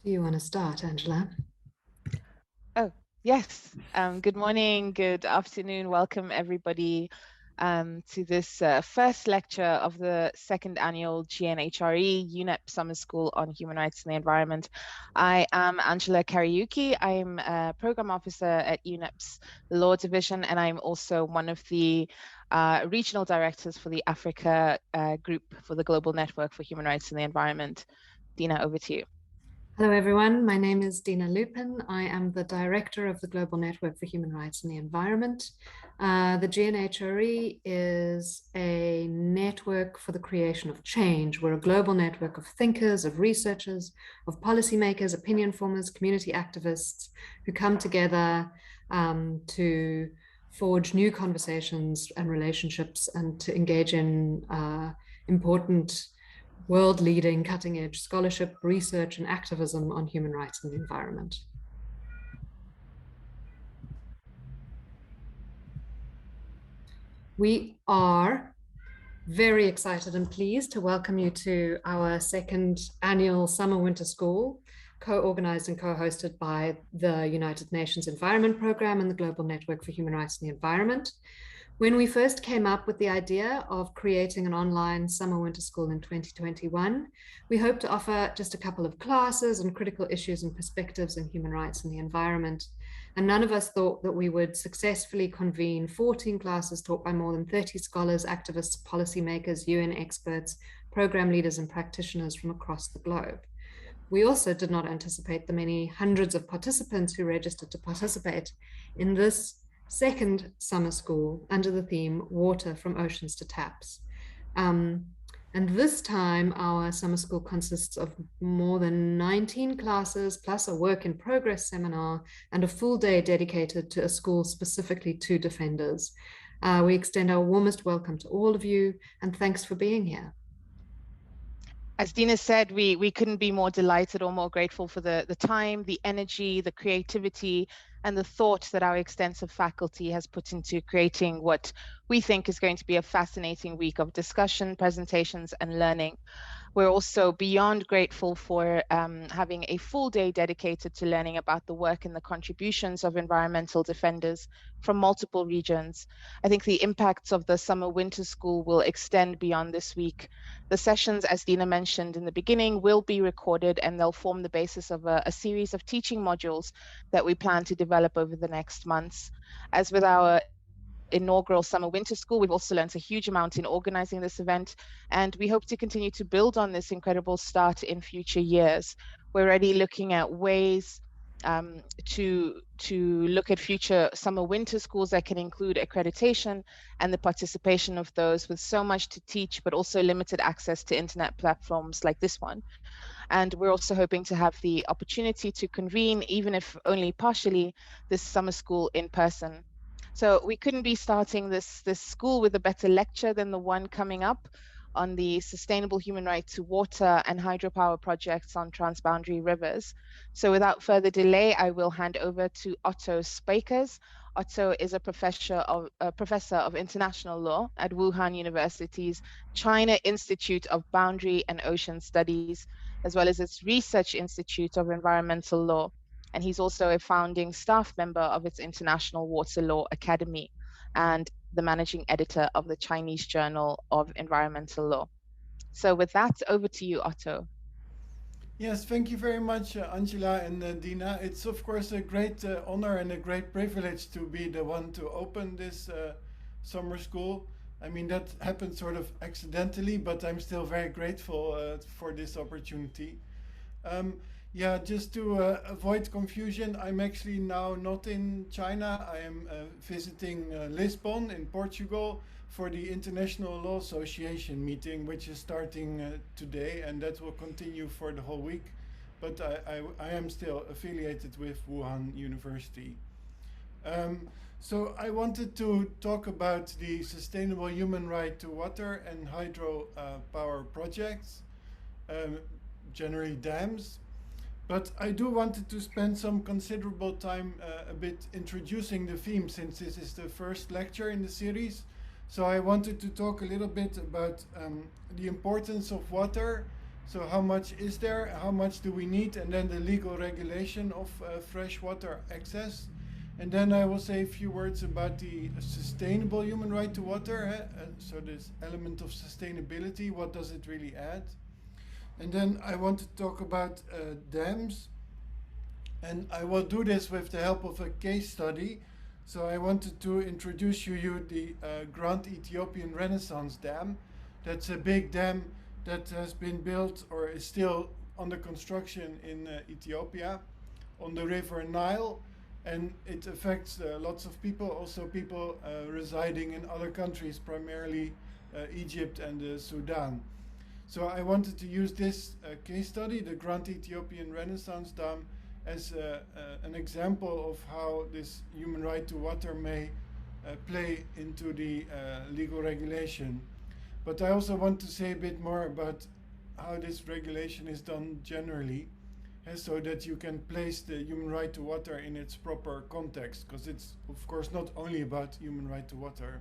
Do you want to start, Angela? Oh, yes. Good morning, good afternoon. Welcome, everybody, to this first lecture of the second annual GNHRE-UNEP Summer School on Human Rights and the Environment. I am Angela Kariuki. I'm a program officer at UNEP's Law Division, and I'm also one of the regional directors for the Africa group for the Global Network for Human Rights and the Environment. Dina, over to you. Hello, everyone. My name is Dina Lupin. I am the director of the Global Network for Human Rights and the Environment. The GNHRE is a network for the creation of change. We're a global network of thinkers, of researchers, of policymakers, opinion formers, community activists who come together to forge new conversations and relationships and to engage in important world-leading, cutting-edge scholarship, research, and activism on human rights and the environment. We are very excited and pleased to welcome you to our second annual Summer-Winter School, co-organized and co-hosted by the United Nations Environment Programme and the Global Network for Human Rights and the Environment. When we first came up with the idea of creating an online summer-winter school in 2021, we hoped to offer just a couple of classes on critical issues and perspectives in human rights and the environment. And none of us thought that we would successfully convene 14 classes taught by more than 30 scholars, activists, policymakers, UN experts, program leaders, and practitioners from across the globe. We also did not anticipate the many hundreds of participants who registered to participate in this second summer school under the theme Water from Oceans to Taps. And this time, our summer school consists of more than 19 classes, plus a work in progress seminar and a full day dedicated to a school specifically to defenders. We extend our warmest welcome to all of you, and thanks for being here. As Dina said, we couldn't be more delighted or more grateful for the time, the energy, the creativity, and the thought that our extensive faculty has put into creating what we think is going to be a fascinating week of discussion, presentations, and learning. We're also beyond grateful for having a full day dedicated to learning about the work and the contributions of environmental defenders from multiple regions. I think the impacts of the summer-winter school will extend beyond this week. The sessions, as Dina mentioned in the beginning, will be recorded and they'll form the basis of a series of teaching modules that we plan to develop over the next months. As with our inaugural summer-winter school, we've also learned a huge amount in organizing this event, and we hope to continue to build on this incredible start in future years. We're already looking at ways to look at future summer-winter schools that can include accreditation and the participation of those with so much to teach, but also limited access to internet platforms like this one. And we're also hoping to have the opportunity to convene, even if only partially, this summer school in person. So we couldn't be starting this school with a better lecture than the one coming up on the sustainable human right to water and hydropower projects on transboundary rivers. So without further delay, I will hand over to Otto Spijkers. Otto is a professor of international law at Wuhan University's China Institute of Boundary and Ocean Studies, as well as its Research Institute of Environmental Law. And he's also a founding staff member of its International Water Law Academy and the managing editor of the Chinese Journal of Environmental Law. So with that, over to you, Otto. Yes, thank you very much, Angela and Dina. It's of course a great honor and a great privilege to be the one to open this summer school. I mean, that happened sort of accidentally, but I'm still very grateful for this opportunity. Yeah, just to avoid confusion, I'm actually now not in China. I am visiting Lisbon in Portugal for the International Law Association meeting, which is starting today, and that will continue for the whole week. But I am still affiliated with Wuhan University. So I wanted to talk about the sustainable human right to water and hydropower projects, generally dams. But I do wanted to spend some considerable time a bit introducing the theme, since this is the first lecture in the series. So I wanted to talk a little bit about the importance of water, So how much is there, how much do we need, and then the legal regulation of freshwater access. And then I will say a few words about the sustainable human right to water. So this element of sustainability, what does it really add? And then I want to talk about dams. And I will do this with the help of a case study. So I wanted to introduce you the Grand Ethiopian Renaissance Dam. That's a big dam that has been built or is still under construction in Ethiopia on the river Nile. And it affects lots of people, also people residing in other countries, primarily Egypt and Sudan. So I wanted to use this case study, the Grand Ethiopian Renaissance Dam, as an example of how this human right to water may play into the legal regulation. But I also want to say a bit more about how this regulation is done generally, so that you can place the human right to water in its proper context, because it's of course not only about human right to water.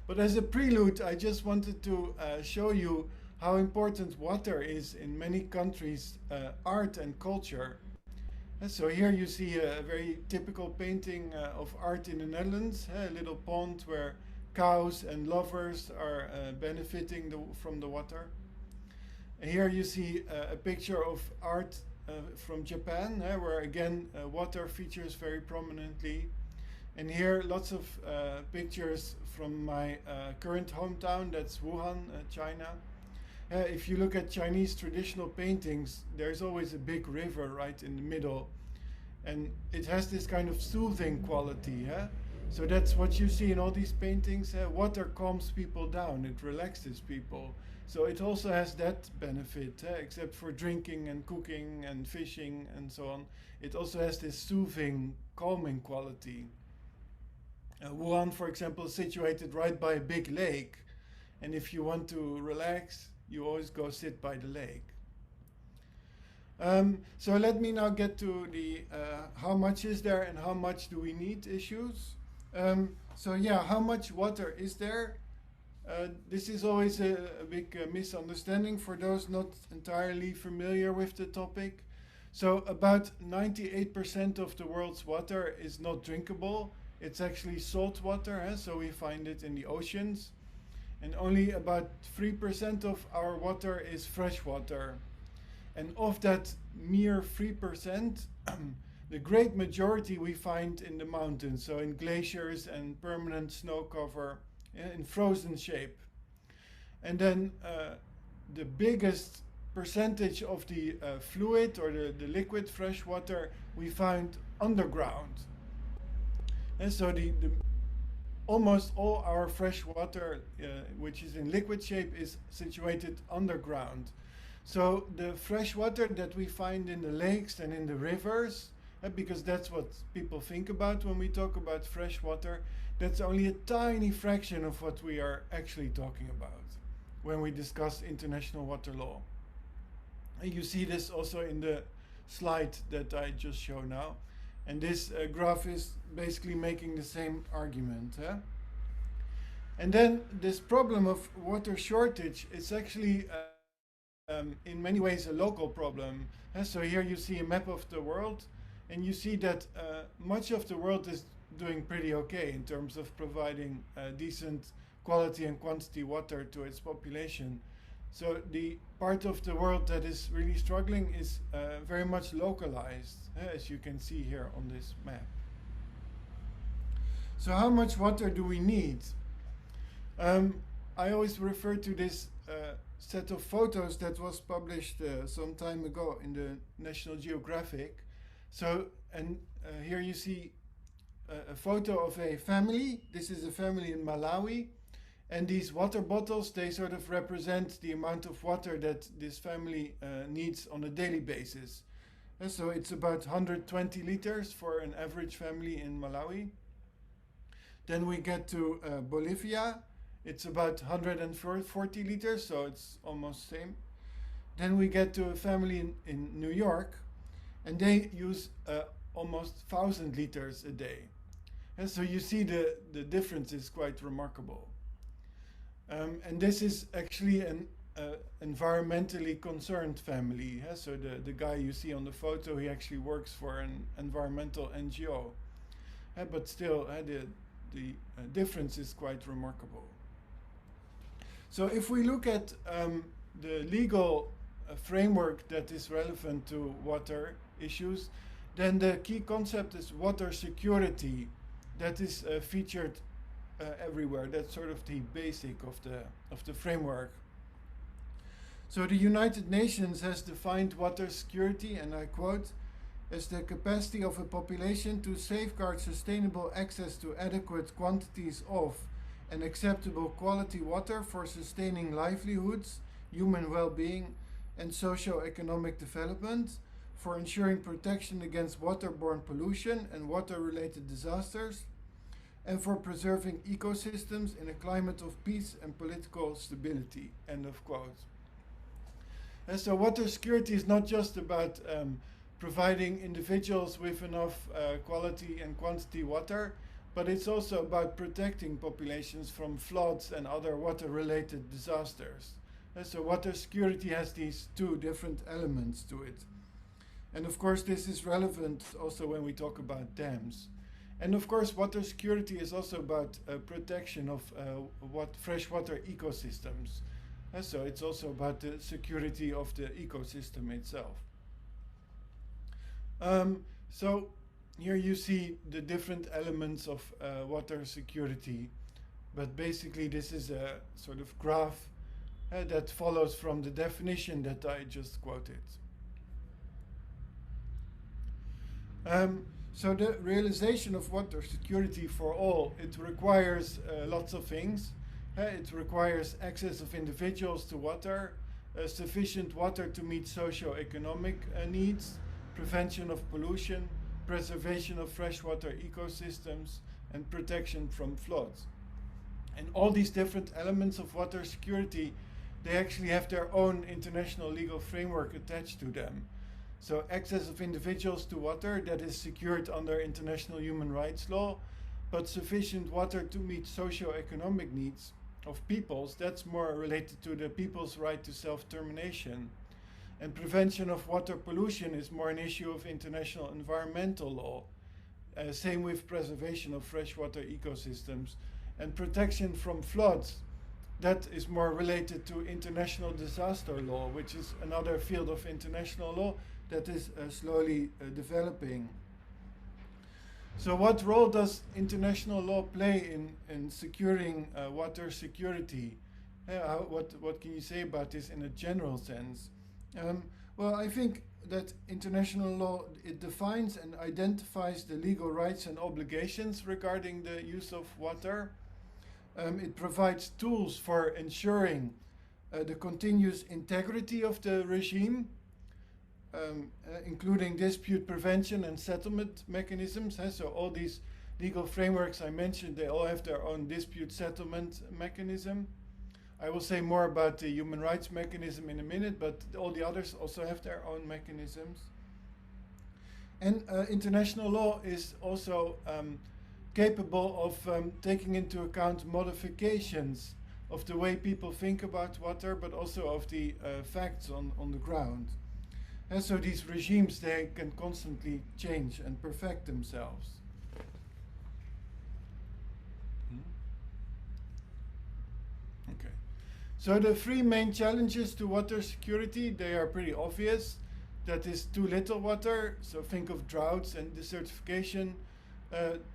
But as a prelude, I just wanted to show you how important water is in many countries' art and culture. And so here you see a very typical painting of art in the Netherlands, a little pond where cows and lovers are benefiting from the water. And here you see a picture of art from Japan, where again water features very prominently. And here lots of pictures from my current hometown, that's Wuhan, China. If you look at Chinese traditional paintings, there's always a big river right in the middle. And it has this kind of soothing quality. So that's what you see in all these paintings. Water calms people down, it relaxes people. So it also has that benefit, except for drinking and cooking and fishing and so on. It also has this soothing, calming quality. Wuhan, for example, is situated right by a big lake. And if you want to relax, you always go sit by the lake. So let me now get to the how much is there and how much do we need issues. So yeah, how much water is there? This is always a big misunderstanding for those not entirely familiar with the topic. So about 98% of the world's water is not drinkable. It's actually salt water, so we find it in the oceans. And only about 3% of our water is fresh water. And of that mere 3%, the great majority we find in the mountains, so in glaciers and permanent snow cover, in frozen shape. And then the biggest percentage of the fluid or the liquid fresh water we find underground. And so almost all our fresh water, which is in liquid shape, is situated underground. So the fresh water that we find in the lakes and in the rivers, because that's what people think about when we talk about fresh water, that's only a tiny fraction of what we are actually talking about when we discuss international water law. And you see this also in the slide that I just show now. And this graph is basically making the same argument. And then this problem of water shortage is actually in many ways a local problem. So here you see a map of the world, and you see that much of the world is doing pretty okay in terms of providing decent quality and quantity water to its population. So the part of the world that is really struggling is very much localized, as you can see here on this map. So how much water do we need? I always refer to this set of photos that was published some time ago in the National Geographic. So, and here you see a photo of a family. This is a family in Malawi. And these water bottles, they sort of represent the amount of water that this family needs on a daily basis. So it's about 120 liters for an average family in Malawi. Then we get to Bolivia. It's about 140 liters, so it's almost the same. Then we get to a family in New York, and they use almost 1,000 liters a day. And so you see the difference is quite remarkable. And this is actually an environmentally concerned family. So the guy you see on the photo, he actually works for an environmental NGO. But still, the difference is quite remarkable. So if we look at the legal framework that is relevant to water issues, then the key concept is water security. That is featured everywhere. That's sort of the basic of the framework. So the United Nations has defined water security, and I quote, as the capacity of a population to safeguard sustainable access to adequate quantities of and acceptable quality water for sustaining livelihoods, human well-being, and socio-economic development, for ensuring protection against waterborne pollution and water-related disasters, and for preserving ecosystems in a climate of peace and political stability. End of quote. And so water security is not just about providing individuals with enough quality and quantity water, but it's also about protecting populations from floods and other water-related disasters. And so water security has these two different elements to it. And of course, this is relevant also when we talk about dams. And of course, water security is also about protection of freshwater ecosystems. And so it's also about the security of the ecosystem itself. So here you see the different elements of water security. But basically, this is a sort of graph that follows from the definition that I just quoted. So the realization of water security for all, it requires lots of things. It requires access of individuals to water, sufficient water to meet socio-economic needs, prevention of pollution, preservation of freshwater ecosystems, and protection from floods. And all these different elements of water security, they actually have their own international legal framework attached to them. So access of individuals to water, that is secured under international human rights law, but sufficient water to meet socio-economic needs of peoples, that's more related to the people's right to self-determination. And prevention of water pollution is more an issue of international environmental law. Same with preservation of freshwater ecosystems. And protection from floods, that is more related to international disaster law, which is another field of international law that is slowly developing. So what role does international law play in securing water security? What can you say about this in a general sense? Well, I think that international law, it defines and identifies the legal rights and obligations regarding the use of water. It provides tools for ensuring the continuous integrity of the regime, including dispute prevention and settlement mechanisms. So all these legal frameworks I mentioned, they all have their own dispute settlement mechanism. I will say more about the human rights mechanism in a minute, but all the others also have their own mechanisms. And international law is also capable of taking into account modifications of the way people think about water, but also of the facts on the ground. And so these regimes, they can constantly change and perfect themselves. Okay. So the three main challenges to water security, they are pretty obvious. That is too little water, so think of droughts and desertification,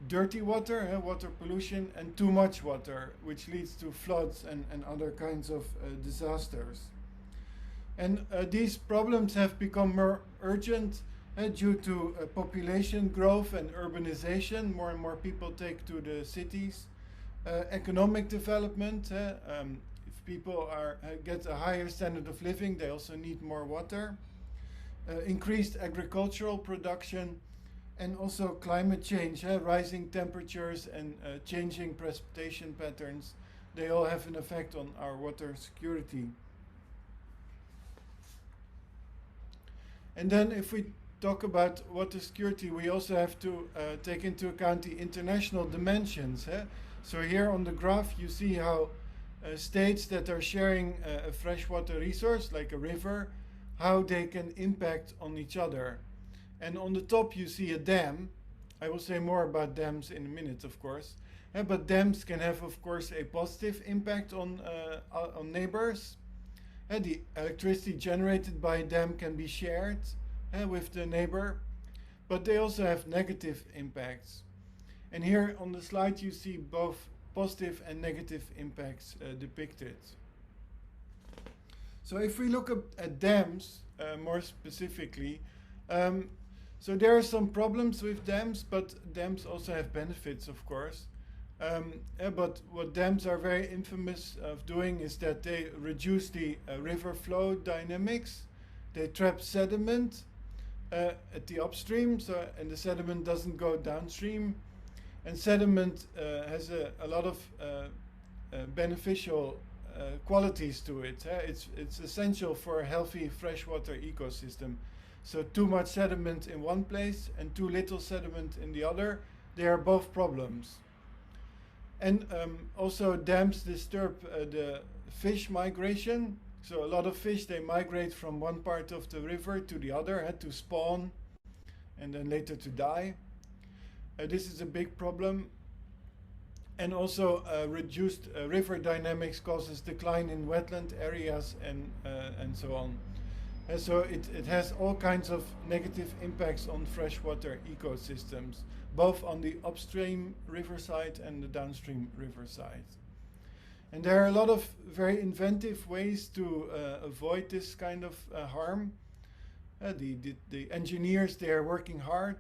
dirty water, water pollution, and too much water, which leads to floods and other kinds of disasters. And these problems have become more urgent due to population growth and urbanization. More and more people take to the cities. Economic development, if people get a higher standard of living, they also need more water. Increased agricultural production, and also climate change, rising temperatures and changing precipitation patterns. They all have an effect on our water security. And then if we talk about water security, we also have to take into account the international dimensions. So here on the graph you see how states that are sharing a freshwater resource like a river, how they can impact on each other. And on the top you see a dam. I will say more about dams in a minute, of course. But dams can have, of course, a positive impact on neighbors. The electricity generated by a dam can be shared with the neighbor, but they also have negative impacts. And here on the slide you see both positive and negative impacts depicted. So if we look at dams more specifically, so there are some problems with dams, but dams also have benefits, of course. But what dams are very infamous of doing is that they reduce the river flow dynamics. They trap sediment at the upstream, and the sediment doesn't go downstream. And sediment has a lot of beneficial qualities to it. It's essential for a healthy freshwater ecosystem. So too much sediment in one place and too little sediment in the other, they are both problems. And also dams disturb the fish migration. So a lot of fish, they migrate from one part of the river to the other, to spawn and then later to die. This is a big problem. And also reduced river dynamics causes decline in wetland areas and so on. And so it has all kinds of negative impacts on freshwater ecosystems, both on the upstream riverside and the downstream riverside. And there are a lot of very inventive ways to avoid this kind of harm. The engineers, they are working hard.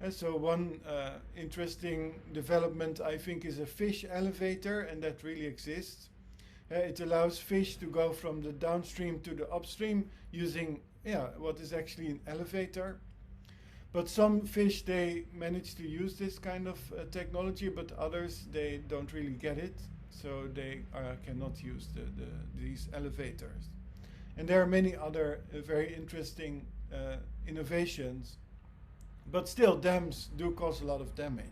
So one interesting development, I think, is a fish elevator, and that really exists. It allows fish to go from the downstream to the upstream using what is actually an elevator. But some fish, they manage to use this kind of technology, but others, they don't really get it. So they cannot use these elevators. And there are many other very interesting innovations. But still, dams do cause a lot of damage.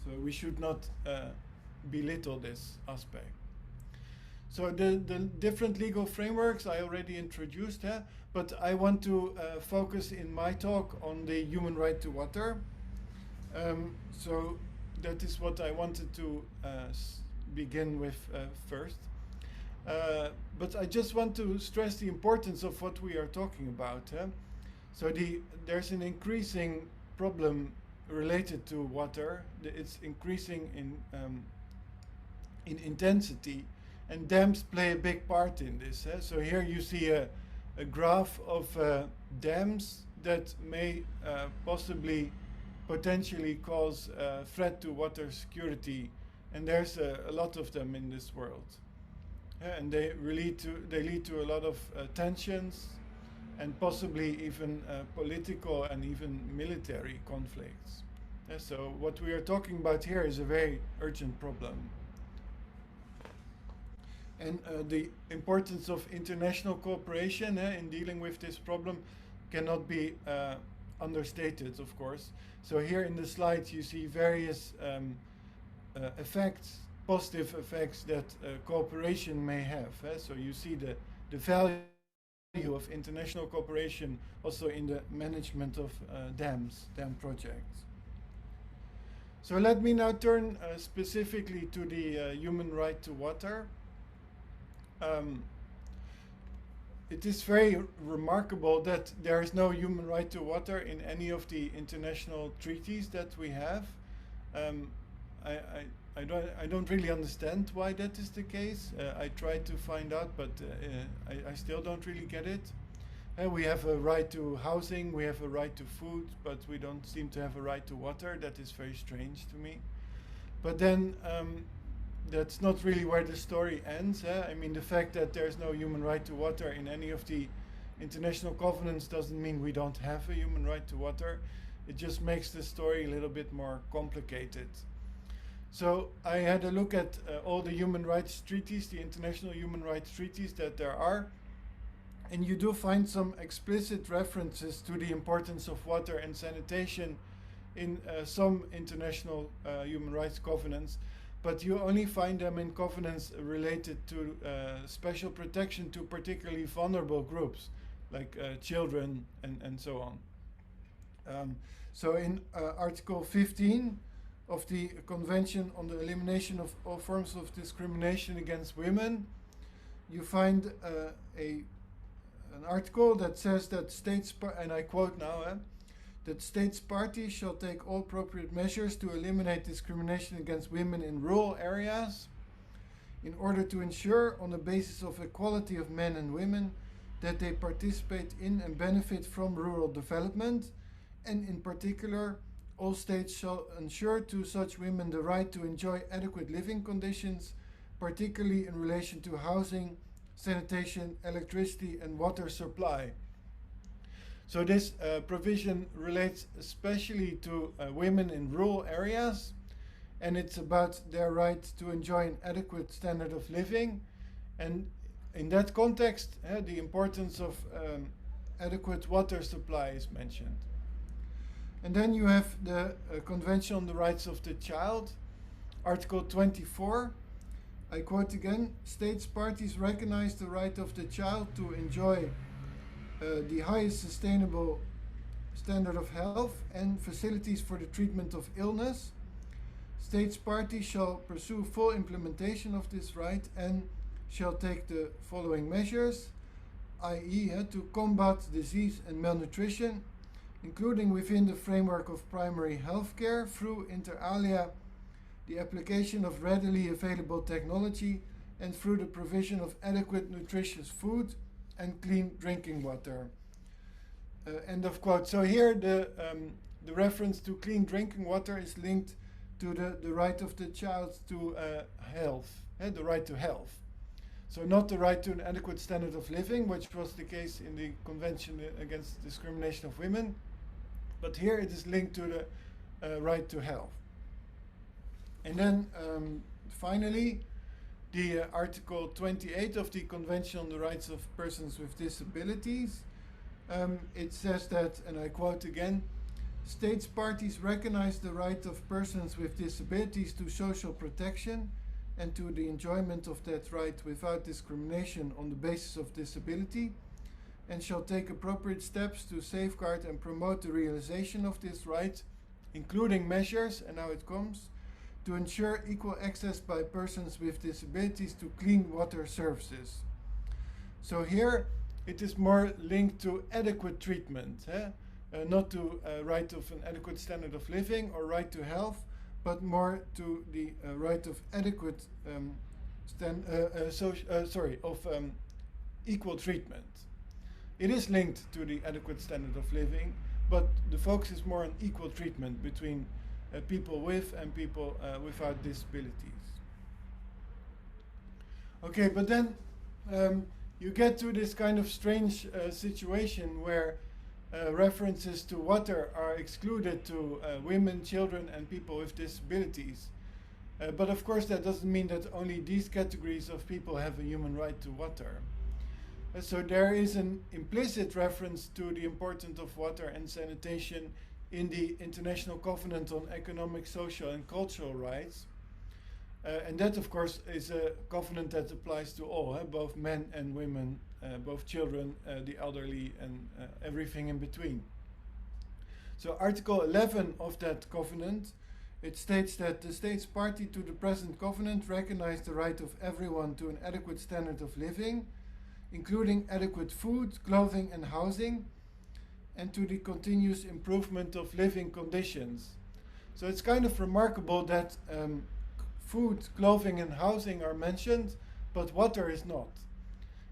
So we should not belittle this aspect. So the different legal frameworks I already introduced, but I want to focus in my talk on the human right to water. So that is what I wanted to begin with first. But I just want to stress the importance of what we are talking about. So there's an increasing problem related to water. It's increasing in intensity, and dams play a big part in this. So here you see a graph of dams that may potentially cause threat to water security, and there's a lot of them in this world. And they lead to a lot of tensions, and possibly even political and even military conflicts. So what we are talking about here is a very urgent problem. And the importance of international cooperation in dealing with this problem cannot be understated, of course. So here in the slides you see various effects, positive effects that cooperation may have. So you see the value of international cooperation also in the management of dam projects. So let me now turn specifically to the human right to water. It is very remarkable that there is no human right to water in any of the international treaties that we have. I don't really understand why that is the case. I tried to find out, but I still don't really get it. We have a right to housing, we have a right to food, but we don't seem to have a right to water. That is very strange to me. But then that's not really where the story ends. I mean, the fact that there's no human right to water in any of the international covenants doesn't mean we don't have a human right to water. It just makes the story a little bit more complicated. So I had a look at all the human rights treaties, the international human rights treaties that there are. And you do find some explicit references to the importance of water and sanitation in some international human rights covenants. but you only find them in covenants related to special protection to particularly vulnerable groups, like children and so on. So in Article 15 of the Convention on the Elimination of All Forms of Discrimination against Women, you find an article that says that states, and I quote now, that states parties shall take all appropriate measures to eliminate discrimination against women in rural areas in order to ensure, on the basis of equality of men and women, that they participate in and benefit from rural development, and in particular, all states shall ensure to such women the right to enjoy adequate living conditions, particularly in relation to housing, sanitation, electricity, and water supply. So this provision relates especially to women in rural areas, and it's about their right to enjoy an adequate standard of living. And in that context, the importance of adequate water supply is mentioned. And then you have the Convention on the Rights of the Child, Article 24. I quote again, states parties recognize the right of the child to enjoy the highest sustainable standard of health and facilities for the treatment of illness. States parties shall pursue full implementation of this right and shall take the following measures, i.e. to combat disease and malnutrition, including within the framework of primary health care through inter alia the application of readily available technology and through the provision of adequate nutritious food and clean drinking water. End of quote. So here the reference to clean drinking water is linked to the right of the child to health, the right to health. So not the right to an adequate standard of living, which was the case in the Convention Against Discrimination of Women, but here it is linked to the right to health. And then finally, the Article 28 of the Convention on the Rights of Persons with Disabilities. It says that, and I quote again, states parties recognize the right of persons with disabilities to social protection and to the enjoyment of that right without discrimination on the basis of disability, and shall take appropriate steps to safeguard and promote the realization of this right, including measures, and now it comes, to ensure equal access by persons with disabilities to clean water services. So here it is more linked to adequate treatment, not to right of an adequate standard of living or right to health, but more to the right of adequate equal treatment. It is linked to the adequate standard of living, but the focus is more on equal treatment between people with and people without disabilities. Okay, but then you get to this kind of strange situation where references to water are excluded to women, children, and people with disabilities. But of course that doesn't mean that only these categories of people have a human right to water. So there is an implicit reference to the importance of water and sanitation in the International Covenant on Economic, Social and Cultural Rights. And that, of course, is a covenant that applies to all, both men and women, both children, the elderly, and everything in between. So Article 11 of that covenant, it states that the states party to the present covenant recognize the right of everyone to an adequate standard of living, including adequate food, clothing and housing, and to the continuous improvement of living conditions. So it's kind of remarkable that food, clothing and housing are mentioned, but water is not.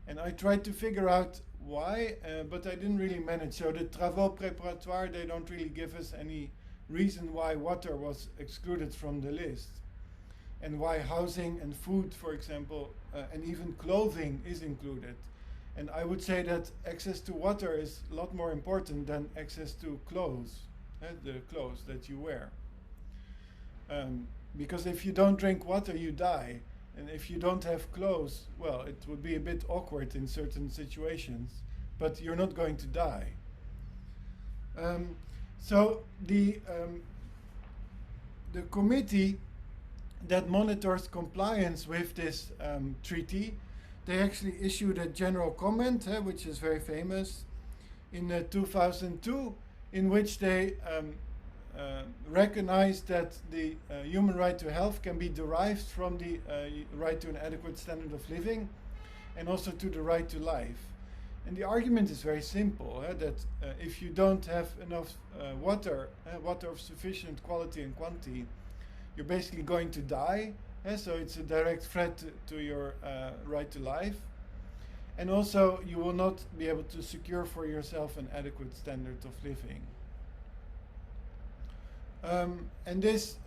And I tried to figure out why, but I didn't really manage. So the travaux préparatoires, they don't really give us any reason why water was excluded from the list, and why housing and food, for example, and even clothing is included. And I would say that access to water is a lot more important than access to clothes, the clothes that you wear. Because if you don't drink water, you die. And if you don't have clothes, well, it would be a bit awkward in certain situations, but you're not going to die. So the committee that monitors compliance with this treaty. They actually issued a general comment, which is very famous, in 2002, in which they recognized that the human right to health can be derived from the right to an adequate standard of living, and also to the right to life. And the argument is very simple, that if you don't have enough water of sufficient quality and quantity, you're basically going to die. So it's a direct threat to your right to life. And also you will not be able to secure for yourself an adequate standard of living. And this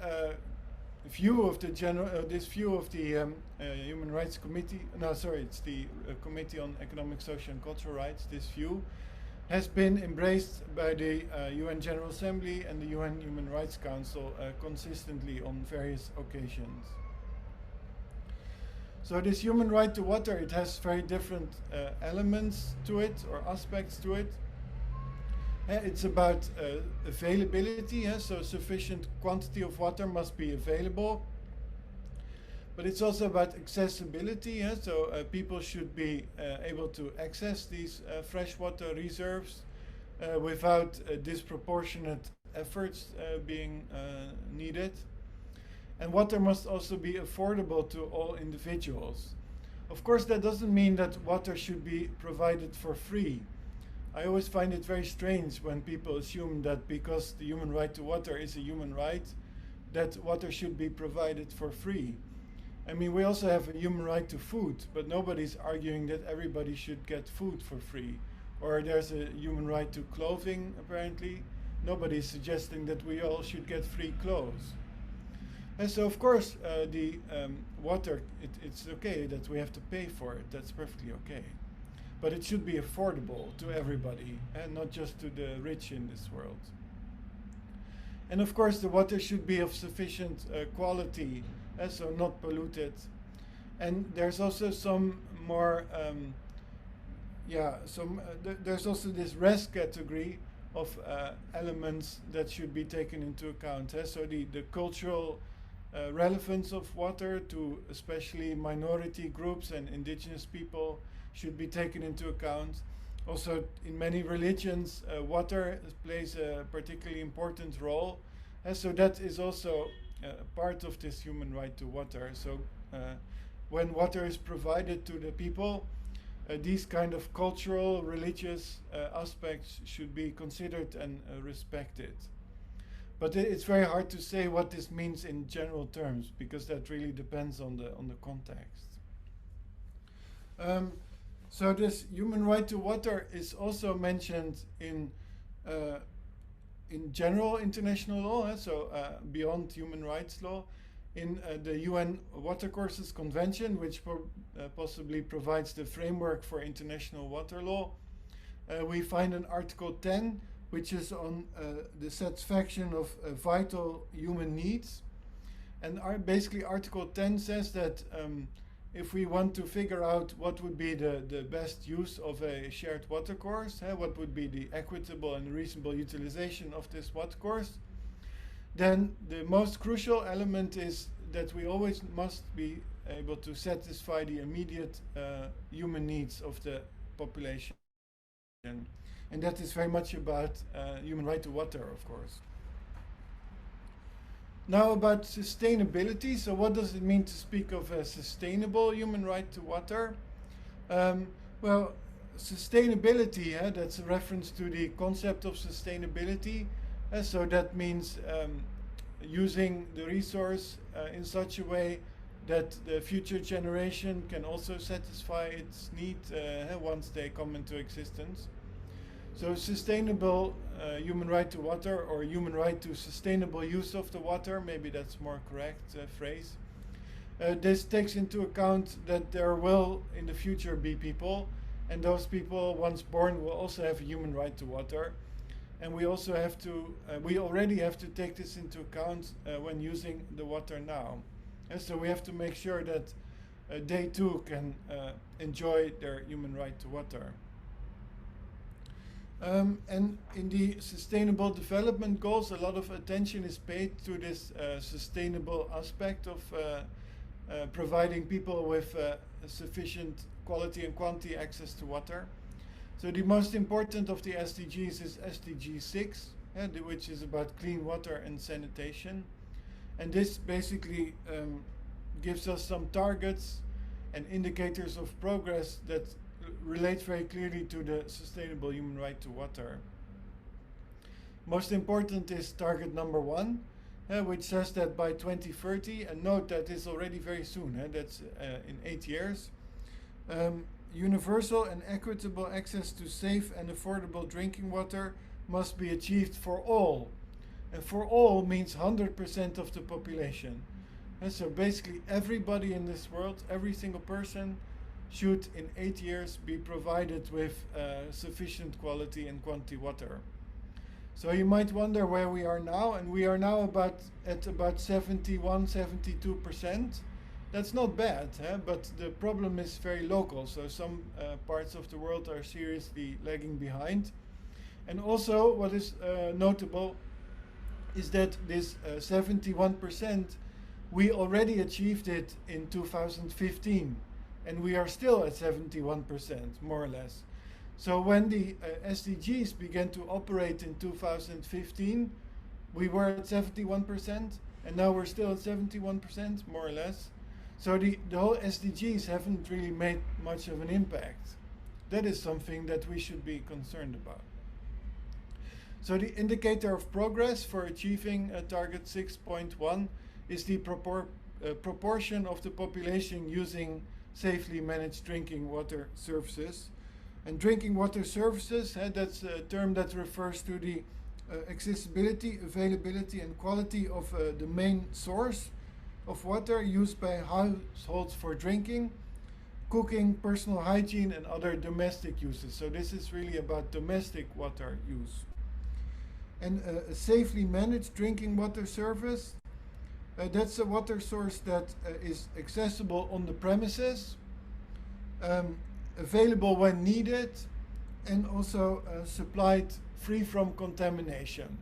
view of the Human Rights Committee, no, sorry, it's the Committee on Economic, Social and Cultural Rights, this view has been embraced by the UN General Assembly and the UN Human Rights Council consistently on various occasions. So this human right to water, it has very different elements to it, or aspects to it. It's about availability, so sufficient quantity of water must be available. But it's also about accessibility, so people should be able to access these freshwater reserves without disproportionate efforts being needed. And water must also be affordable to all individuals. Of course, that doesn't mean that water should be provided for free. I always find it very strange when people assume that because the human right to water is a human right, that water should be provided for free. I mean, we also have a human right to food, but nobody's arguing that everybody should get food for free. Or there's a human right to clothing, apparently. Nobody's suggesting that we all should get free clothes. And so, of course, the water, it's okay that we have to pay for it. That's perfectly okay. But it should be affordable to everybody, and not just to the rich in this world. And of course, the water should be of sufficient quality, so not polluted. And there's also some more, there's also this rest category of elements that should be taken into account. So the cultural relevance of water to especially minority groups and indigenous people should be taken into account. Also, in many religions, water plays a particularly important role. So that is also part of this human right to water. So when water is provided to the people, these kind of cultural, religious aspects should be considered and respected. But it's very hard to say what this means in general terms, because that really depends on the context. So this human right to water is also mentioned in general international law, so beyond human rights law, in the UN Watercourses Convention, which possibly provides the framework for international water law. We find in Article 10, which is on the satisfaction of vital human needs. And basically Article 10 says that if we want to figure out what would be the best use of a shared watercourse, what would be the equitable and reasonable utilization of this watercourse, then the most crucial element is that we always must be able to satisfy the immediate human needs of the population. And that is very much about human right to water, of course. Now about sustainability. So what does it mean to speak of a sustainable human right to water? Well, sustainability, that's a reference to the concept of sustainability. So that means using the resource in such a way that the future generation can also satisfy its need once they come into existence. So sustainable human right to water, or human right to sustainable use of the water, maybe that's more correct phrase. This takes into account that there will in the future be people, and those people once born will also have a human right to water. And we also have to, we already have to take this into account when using the water now. And so we have to make sure that they too can enjoy their human right to water. And in the Sustainable Development Goals, a lot of attention is paid to this sustainable aspect of providing people with sufficient quality and quantity access to water. So the most important of the SDGs is SDG 6, which is about clean water and sanitation. And this basically gives us some targets and indicators of progress that relate very clearly to the sustainable human right to water. Most important is target number 1, which says that by 2030, and note that is already very soon, that's in 8 years, universal and equitable access to safe and affordable drinking water must be achieved for all. And for all means 100% of the population. And so basically everybody in this world, every single person, should in 8 years be provided with sufficient quality and quantity water. So you might wonder where we are now, and we are now at about 71, 72%. That's not bad, but the problem is very local. So some parts of the world are seriously lagging behind. And also what is notable is that this 71%, we already achieved it in 2015. And we are still at 71%, more or less. So when the SDGs began to operate in 2015, we were at 71%, and now we're still at 71%, more or less. So the whole SDGs haven't really made much of an impact. That is something that we should be concerned about. So the indicator of progress for achieving target 6.1 is the proportion of the population using safely managed drinking water services. And drinking water services, that's a term that refers to the accessibility, availability and quality of the main source of water used by households for drinking, cooking, personal hygiene and other domestic uses. So this is really about domestic water use. And a safely managed drinking water service, that's a water source that is accessible on the premises, available when needed, and also supplied free from contamination.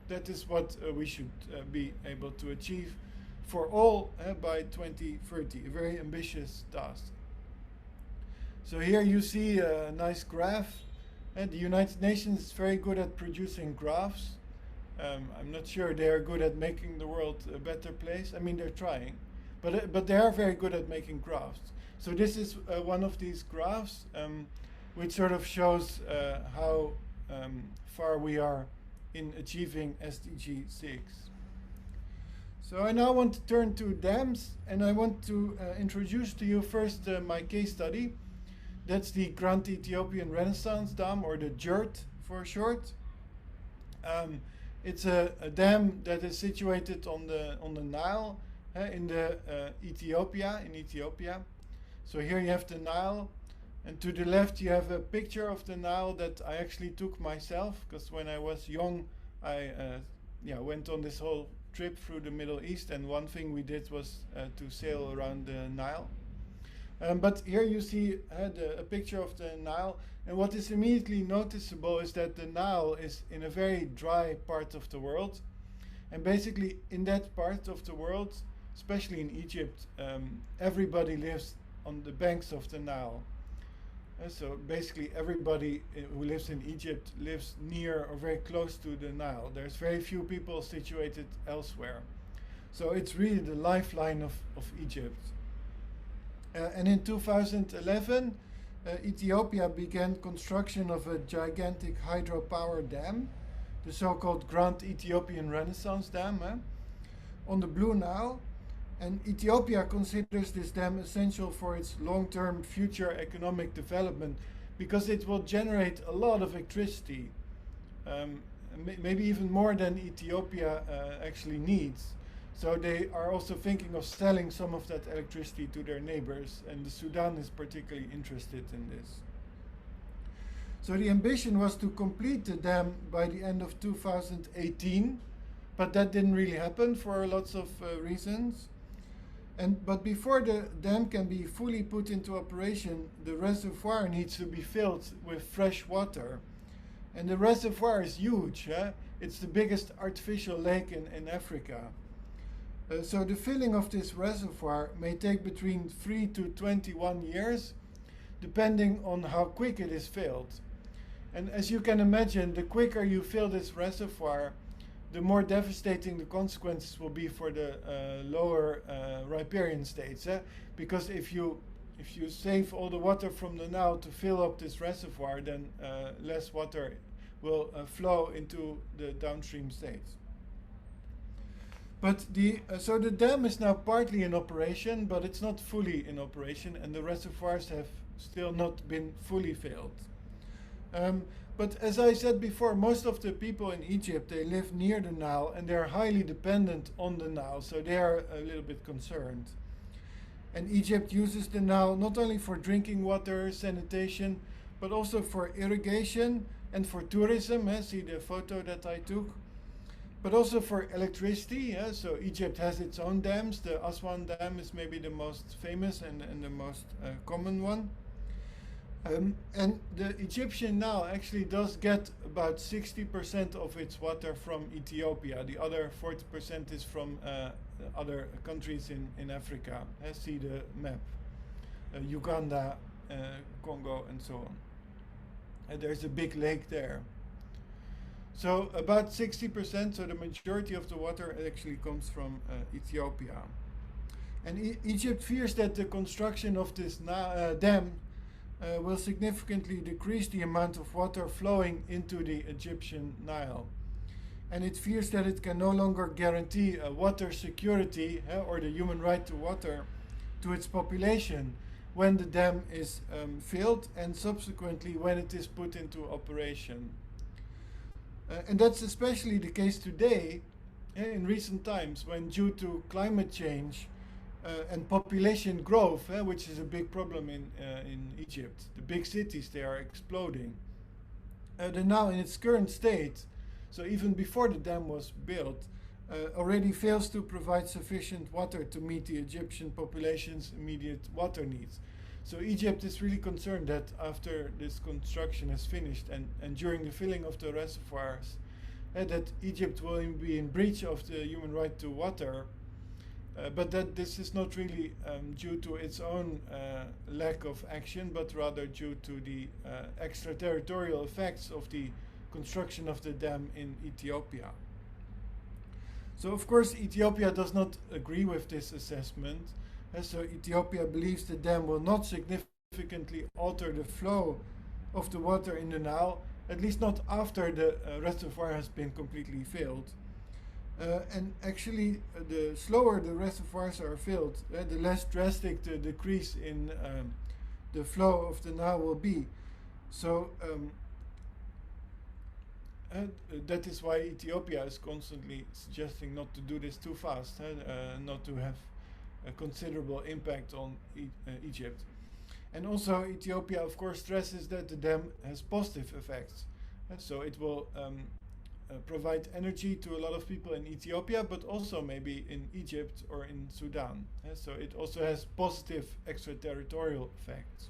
That is what we should be able to achieve for all by 2030, a very ambitious task. So here you see a nice graph, and the United Nations is very good at producing graphs. I'm not sure they are good at making the world a better place. I mean, they're trying, but they are very good at making graphs. So this is one of these graphs, which sort of shows how far we are in achieving SDG 6. So I now want to turn to dams, and I want to introduce to you first my case study. That's the Grand Ethiopian Renaissance Dam, or the GNHRE for short. It's a dam that is situated on the Nile in Ethiopia. So here you have the Nile, and to the left you have a picture of the Nile that I actually took myself, because when I was young I went on this whole trip through the Middle East, and one thing we did was to sail around the Nile. But here you see a picture of the Nile, and what is immediately noticeable is that the Nile is in a very dry part of the world, and basically in that part of the world, especially in Egypt, everybody lives on the banks of the Nile. So basically everybody who lives in Egypt lives near or very close to the Nile. There's very few people situated elsewhere. So it's really the lifeline of Egypt. And in 2011, Ethiopia began construction of a gigantic hydropower dam, the so-called Grand Ethiopian Renaissance Dam, on the Blue Nile. And Ethiopia considers this dam essential for its long-term future economic development because it will generate a lot of electricity, maybe even more than Ethiopia actually needs. So they are also thinking of selling some of that electricity to their neighbors, and the Sudan is particularly interested in this. So the ambition was to complete the dam by the end of 2018, but that didn't really happen for lots of reasons. But before the dam can be fully put into operation, the reservoir needs to be filled with fresh water. And the reservoir is huge. It's the biggest artificial lake in Africa. So the filling of this reservoir may take between 3 to 21 years, depending on how quick it is filled. And as you can imagine, the quicker you fill this reservoir, the more devastating the consequences will be for the lower riparian states. Because if you save all the water from the Nile to fill up this reservoir, then less water will flow into the downstream states. But so the dam is now partly in operation, but it's not fully in operation, and the reservoirs have still not been fully filled. But as I said before, most of the people in Egypt, they live near the Nile, and they are highly dependent on the Nile, so they are a little bit concerned. And Egypt uses the Nile not only for drinking water, sanitation, but also for irrigation and for tourism. See the photo that I took. But also for electricity. So Egypt has its own dams. The Aswan Dam is maybe the most famous and the most common one. And the Egyptian Nile actually does get about 60% of its water from Ethiopia. The other 40% is from other countries in Africa. See the map. Uganda, Congo, and so on. There's a big lake there. So about 60%, so the majority of the water actually comes from Ethiopia. And Egypt fears that the construction of this dam will significantly decrease the amount of water flowing into the Egyptian Nile. And it fears that it can no longer guarantee water security or the human right to water to its population when the dam is filled and subsequently when it is put into operation. And that's especially the case today, in recent times, when due to climate change and population growth, which is a big problem in Egypt, the big cities, they are exploding. The Nile in its current state, so even before the dam was built, already fails to provide sufficient water to meet the Egyptian population's immediate water needs. So Egypt is really concerned that after this construction is finished and during the filling of the reservoirs, that Egypt will be in breach of the human right to water, but that this is not really due to its own lack of action, but rather due to the extraterritorial effects of the construction of the dam in Ethiopia. So of course Ethiopia does not agree with this assessment. So Ethiopia believes the dam will not significantly alter the flow of the water in the Nile, at least not after the reservoir has been completely filled. And actually, the slower the reservoirs are filled, the less drastic the decrease in the flow of the Nile will be. So that is why Ethiopia is constantly suggesting not to do this too fast, not to have a considerable impact on Egypt. And also Ethiopia of course stresses that the dam has positive effects. So it will provide energy to a lot of people in Ethiopia, but also maybe in Egypt or in Sudan. So it also has positive extraterritorial effects.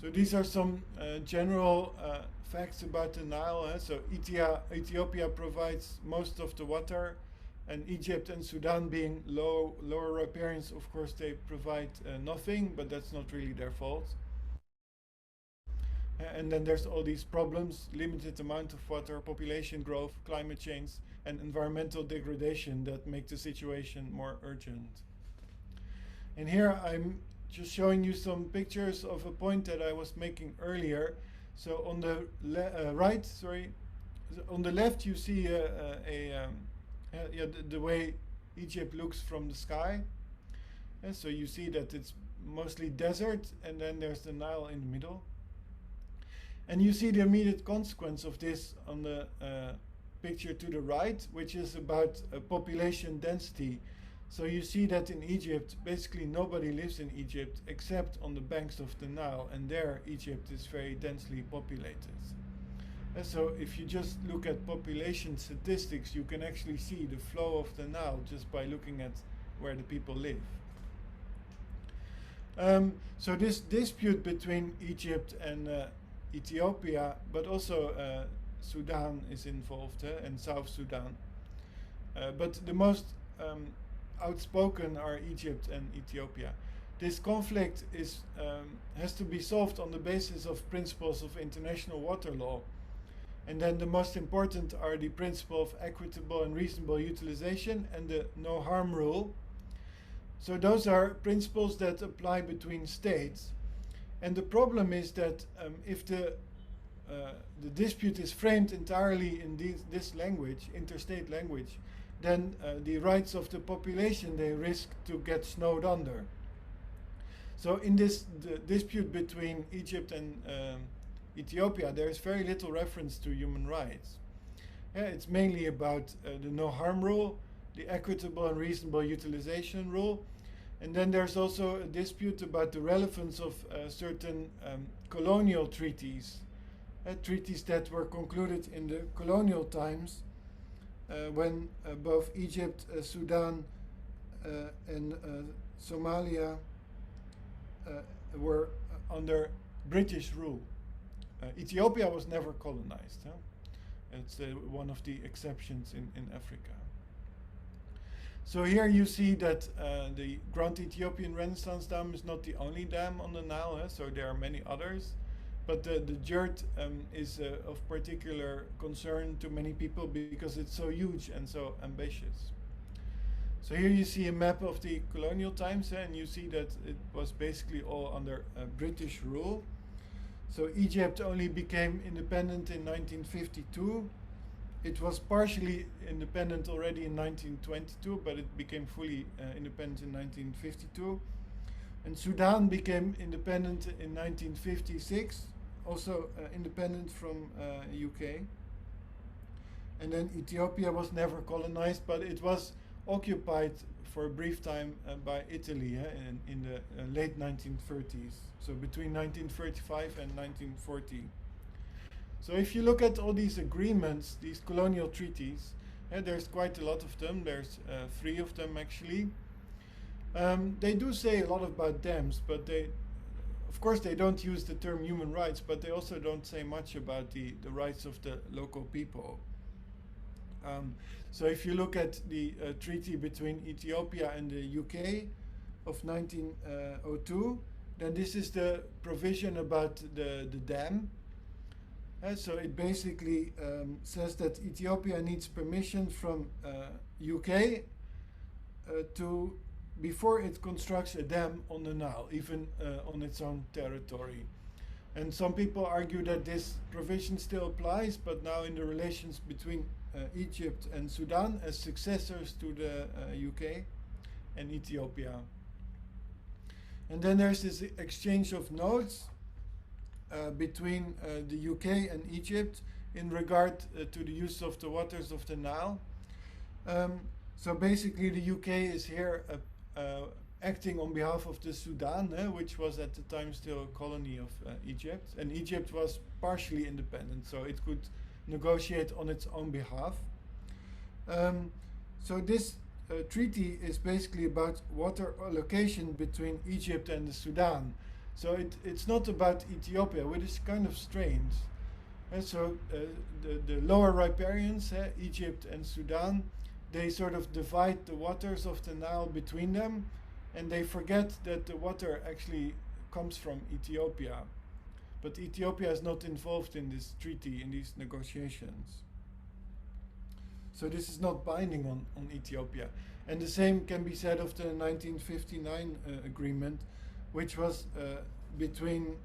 So these are some general facts about the Nile. So Ethiopia provides most of the water, and Egypt and Sudan being lower riparians, of course, they provide nothing, but that's not really their fault. And then there's all these problems, limited amount of water, population growth, climate change, and environmental degradation that make the situation more urgent. And here I'm just showing you some pictures of a point that I was making earlier. So on the on the left you see the way Egypt looks from the sky. And so you see that it's mostly desert, and then there's the Nile in the middle. And you see the immediate consequence of this on the picture to the right, which is about population density. So you see that in Egypt, basically nobody lives in Egypt except on the banks of the Nile, and there Egypt is very densely populated. And so if you just look at population statistics, you can actually see the flow of the Nile just by looking at where the people live. So this dispute between Egypt and Ethiopia, but also Sudan is involved, and South Sudan. But the most outspoken are Egypt and Ethiopia. This conflict is, has to be solved on the basis of principles of international water law. And then the most important are the principle of equitable and reasonable utilization and the no harm rule. So those are principles that apply between states. And the problem is that if the dispute is framed entirely in this language, interstate language, then the rights of the population, they risk to get snowed under. So in this dispute between Egypt and Ethiopia, there is very little reference to human rights. It's mainly about the no harm rule, the equitable and reasonable utilization rule, and then there's also a dispute about the relevance of certain colonial treaties, treaties that were concluded in the colonial times when both Egypt, Sudan, and Somalia were under British rule. Ethiopia was never colonized. It's one of the exceptions in Africa. So here you see that the Grand Ethiopian Renaissance Dam is not the only dam on the Nile, so there are many others. But the GNHRE is of particular concern to many people because it's so huge and so ambitious. So here you see a map of the colonial times, and you see that it was basically all under British rule. So Egypt only became independent in 1952. It was partially independent already in 1922, but it became fully independent in 1952. And Sudan became independent in 1956, also independent from UK. And then Ethiopia was never colonized, but it was occupied for a brief time by Italy in the late 1930s, so between 1935 and 1940. So if you look at all these agreements, these colonial treaties, there's quite a lot of them. There's 3 of them actually. They do say a lot about dams, but they, of course, they don't use the term human rights, but they also don't say much about the rights of the local people. So if you look at the treaty between Ethiopia and the UK of 1902, then this is the provision about the dam. So it basically says that Ethiopia needs permission from UK before it constructs a dam on the Nile, even on its own territory. And some people argue that this provision still applies, but now in the relations between Egypt and Sudan as successors to the UK and Ethiopia. And then there's this exchange of notes between the UK and Egypt in regard to the use of the waters of the Nile. So basically the UK is here acting on behalf of the Sudan, which was at the time still a colony of Egypt, and Egypt was partially independent, so it could negotiate on its own behalf. So this treaty is basically about water allocation between Egypt and the Sudan. So it's not about Ethiopia, which is kind of strange. And so the lower riparians, Egypt and Sudan, they sort of divide the waters of the Nile between them, and they forget that the water actually comes from Ethiopia. But Ethiopia is not involved in this treaty, in these negotiations. So this is not binding on Ethiopia. And the same can be said of the 1959 agreement, which was between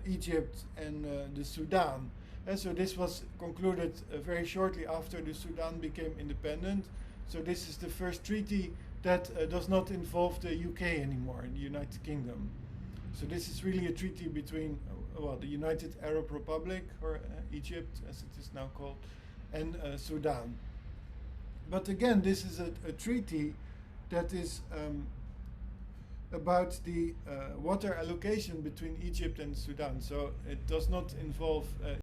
Egypt and the Sudan. And so this was concluded very shortly after the Sudan became independent. So this is the first treaty that does not involve the UK anymore, in the United Kingdom. So this is really a treaty between well, the United Arab Republic, or Egypt as it is now called, and Sudan. But again, this is a treaty that is about the water allocation between Egypt and Sudan. So it does not involve